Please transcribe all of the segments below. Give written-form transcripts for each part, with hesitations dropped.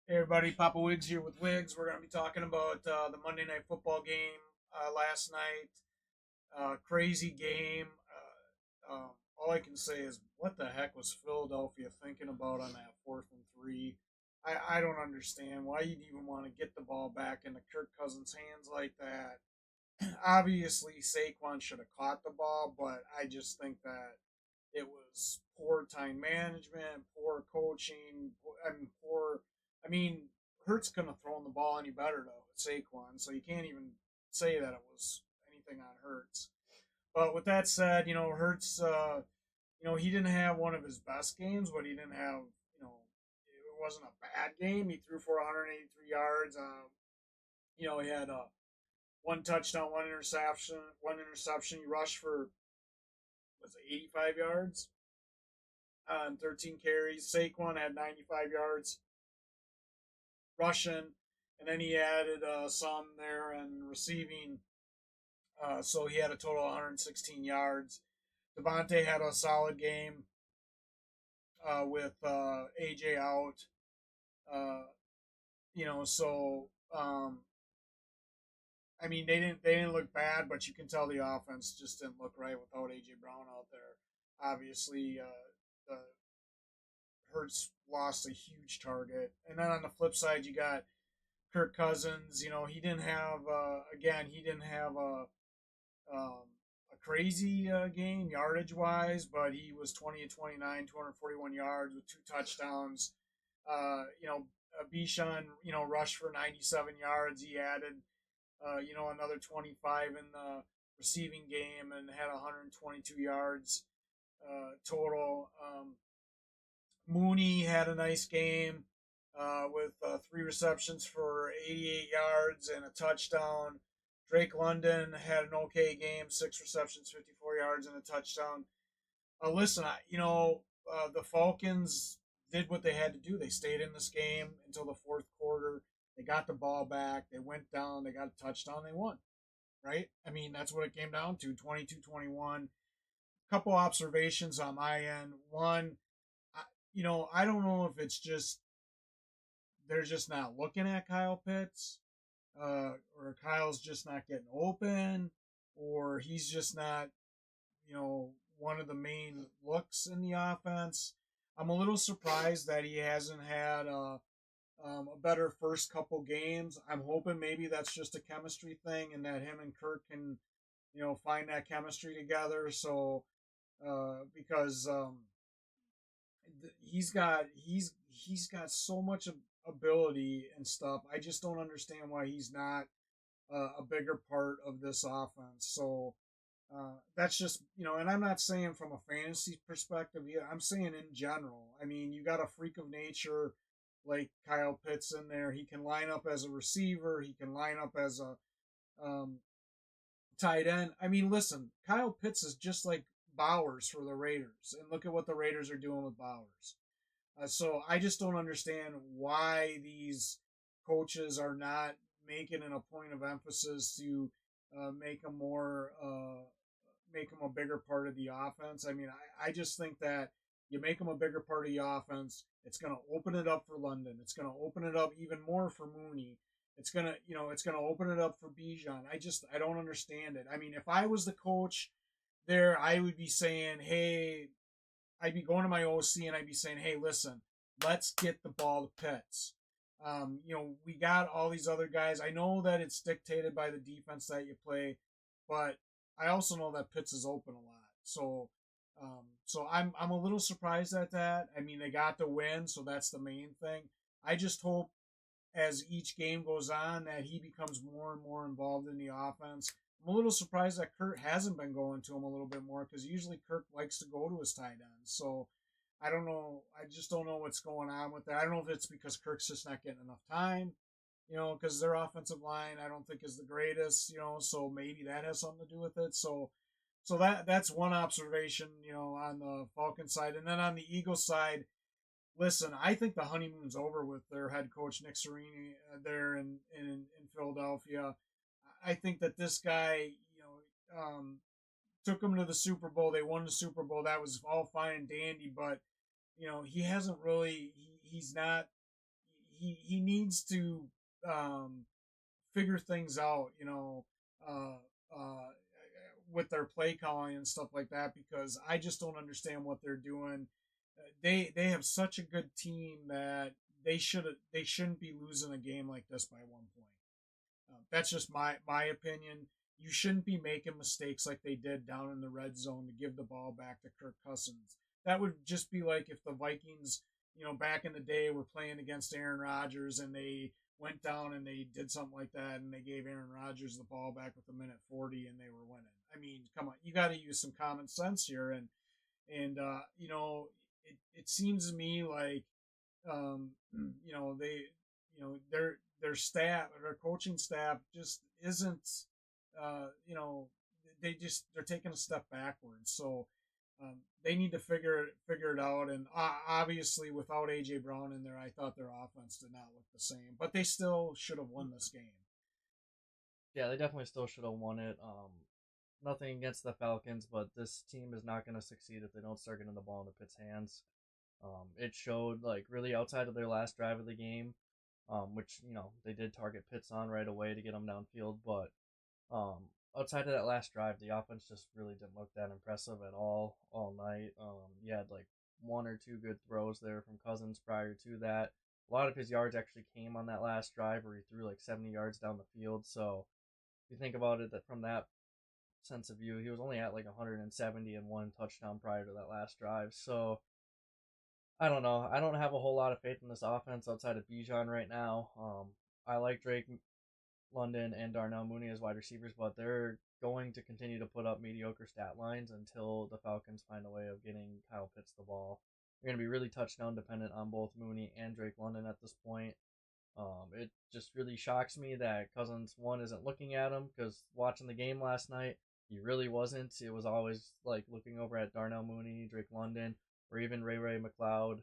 Hey everybody, Papa Wiggs here with Wiggs. We're going to be talking about the Monday Night Football game last night. Crazy game. All I can say is, what the heck was Philadelphia thinking about on that 4th and 3? I don't understand why you'd even want to get the ball back into Kirk Cousins' hands like that. Obviously, Saquon should have caught the ball, but I just think that it was poor time management, poor coaching. Poor. I mean, Hurts couldn't have thrown the ball any better to Saquon, so you can't even say that it was anything on Hurts. But with that said, Hurts, he didn't have one of his best games, but he didn't have, it wasn't a bad game. He threw for 183 yards. He had one touchdown, one interception. He rushed for was it 85 yards on 13 carries. Saquon had 95 yards rushing, and then he added some there and receiving. So he had a total of 116 yards. Devontae had a solid game with AJ out. Uh, so I mean they didn't look bad, but you can tell the offense just didn't look right without AJ Brown out there. Obviously, the Hurts lost a huge target. And then on the flip side, you got Kirk Cousins. He didn't have he didn't have a crazy game yardage wise, but he was 20 of 29, 241 yards with two touchdowns. Bichon, rushed for 97 yards. He added, another 25 in the receiving game and had 122 yards total. Mooney had a nice game with three receptions for 88 yards and a touchdown. Drake London had an okay game, six receptions, 54 yards, and a touchdown. Listen, the Falcons did what they had to do. They stayed in this game until the fourth quarter. They got the ball back. They went down. They got a touchdown. They won, right? I mean, that's what it came down to, 22-21. Couple observations on my end. One, I don't know if it's just they're just not looking at Kyle Pitts, or Kyle's just not getting open, or he's just not, one of the main looks in the offense. I'm a little surprised that he hasn't had a better first couple games. I'm hoping maybe that's just a chemistry thing and that him and Kirk can, find that chemistry together. So, because he's got so much ability and stuff. I just don't understand why he's not a bigger part of this offense. So that's just, and I'm not saying from a fantasy perspective. Yeah, I'm saying in general. I mean, you got a freak of nature like Kyle Pitts in there. He can line up as a receiver. He can line up as a tight end. I mean, listen, Kyle Pitts is just like Bowers for the Raiders, and look at what the Raiders are doing with Bowers. So I just don't understand why these coaches are not making it a point of emphasis to make them make them a bigger part of the offense. I mean, I just think that you make them a bigger part of the offense, it's going to open it up for London. It's going to open it up even more for Mooney. It's gonna open it up for Bijan. I don't understand it. I mean, if I was the coach there, I would be saying, hey, I'd be going to my OC and I'd be saying, hey, listen, let's get the ball to Pitts. We got all these other guys. I know that it's dictated by the defense that you play, but I also know that Pitts is open a lot. So I'm a little surprised at that. I mean, they got the win, so that's the main thing. I just hope as each game goes on that he becomes more and more involved in the offense. I'm a little surprised that Kurt hasn't been going to him a little bit more because usually Kurt likes to go to his tight ends. So I don't know. I just don't know what's going on with that. I don't know if it's because Kirk's just not getting enough time, because their offensive line I don't think is the greatest, so maybe that has something to do with it. So that's one observation, on the Falcon side. And then on the Eagles side, listen, I think the honeymoon's over with their head coach Nick Sirianni there in Philadelphia. I think that this guy, took them to the Super Bowl. They won the Super Bowl. That was all fine and dandy, but he hasn't really. he needs to um, figure things out, uh, uh, with their play calling and stuff like that, because I just don't understand what they're doing. They have such a good team that they shouldn't be losing a game like this by 1 point. That's just my opinion. You shouldn't be making mistakes like they did down in the red zone to give the ball back to Kirk Cousins. That would just be like if the Vikings, back in the day were playing against Aaron Rodgers and they went down and they did something like that and they gave Aaron Rodgers the ball back with a minute 40 and they were winning. I mean, come on, you got to use some common sense here, and it seems to me like they their staff, their coaching staff just isn't they're taking a step backwards. So they need to figure it out. And obviously, without AJ Brown in there, I thought their offense did not look the same, but they still should have won this game. Yeah, they definitely still should have won it. Nothing against the Falcons, but this team is not going to succeed if they don't start getting the ball into Pitt's hands. It showed like really outside of their last drive of the game, which they did target Pitts on right away to get them downfield, but um, outside of that last drive, the offense just really didn't look that impressive at all night. You had like one or two good throws there from Cousins prior to that. A lot of his yards actually came on that last drive where he threw like 70 yards down the field. So if you think about it, that from that sense of view, he was only at like 170 and one touchdown prior to that last drive. So I don't know. I don't have a whole lot of faith in this offense outside of Bijan right now. I like Drake London and Darnell Mooney as wide receivers, but they're going to continue to put up mediocre stat lines until the Falcons find a way of getting Kyle Pitts the ball. They're going to be really touchdown dependent on both Mooney and Drake London at this point. It just really shocks me that Cousins, one, isn't looking at him, because watching the game last night, he really wasn't. It was always like looking over at Darnell Mooney, Drake London, or even Ray McLeod.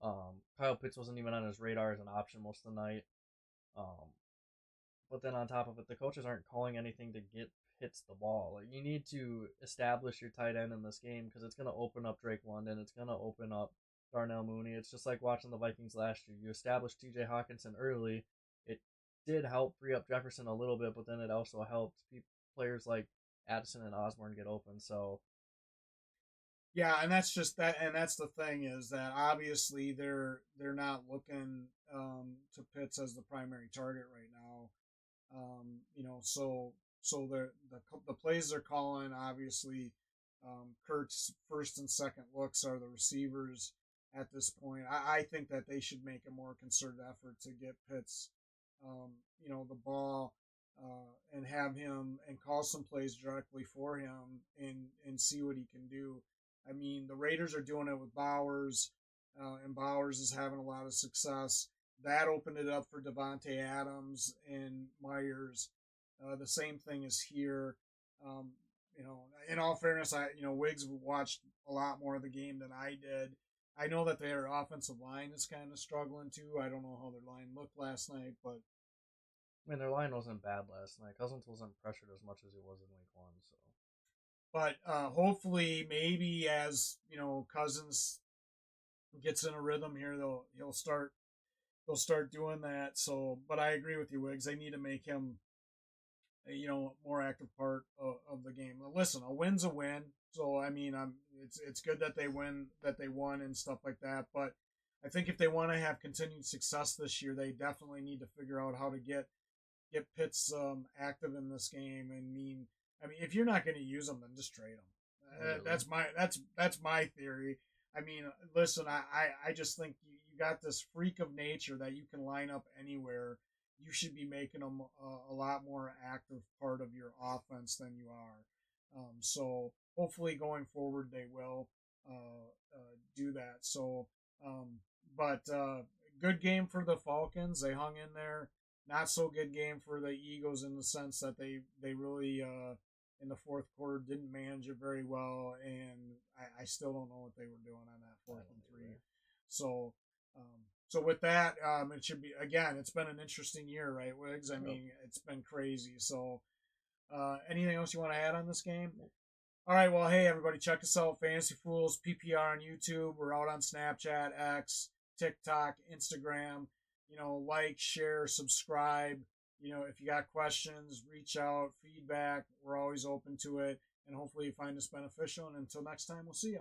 Kyle Pitts wasn't even on his radar as an option most of the night. Um, but then on top of it, the coaches aren't calling anything to get Pitts the ball. Like, you need to establish your tight end in this game, because it's going to open up Drake London. It's going to open up Darnell Mooney. It's just like watching the Vikings last year. You established TJ Hawkinson early. It did help free up Jefferson a little bit, but then it also helped players like Addison and Osborne get open. So Yeah, and that's just that, and that's the thing, is that obviously they're not looking to Pitts as the primary target right now. So the plays they're calling, obviously, Kurt's first and second looks are the receivers at this point. I think that they should make a more concerted effort to get Pitts, the ball, and have him and call some plays directly for him and see what he can do. I mean, the Raiders are doing it with Bowers, and Bowers is having a lot of success. That opened it up for Devontae Adams and Myers. The same thing is here. Um, in all fairness, Wiggs watched a lot more of the game than I did. I know that their offensive line is kind of struggling too. I don't know how their line looked last night, but I mean, their line wasn't bad last night. Cousins wasn't pressured as much as he was in week one. So hopefully, maybe as Cousins gets in a rhythm here, they'll start doing that. So, but I agree with you, Wiggs. They need to make him more active part of the game. Now, listen, a win's a win. So I mean, it's good that they won and stuff like that. But I think if they want to have continued success this year, they definitely need to figure out how to get Pitts active in this game. I mean, if you're not going to use them, then just trade them. really, That's my theory. I mean, listen, I just think you got this freak of nature that you can line up anywhere. You should be making them a lot more active part of your offense than you are. So hopefully going forward they will do that. So, but good game for the Falcons. They hung in there. Not so good game for the Eagles in the sense that they really in the fourth quarter didn't manage it very well, and I still don't know what they were doing on that 4th and 3. So so with that, it should be, again, it's been an interesting year, right, Wiggs? I mean, it's been crazy. So anything else you want to add on this game? All right, well, hey, everybody, check us out, Fantasy Fools PPR on YouTube. We're out on Snapchat, X, TikTok, Instagram. like, share, subscribe. If you got questions, reach out, feedback. We're always open to it. And hopefully you find this beneficial. And until next time, we'll see you.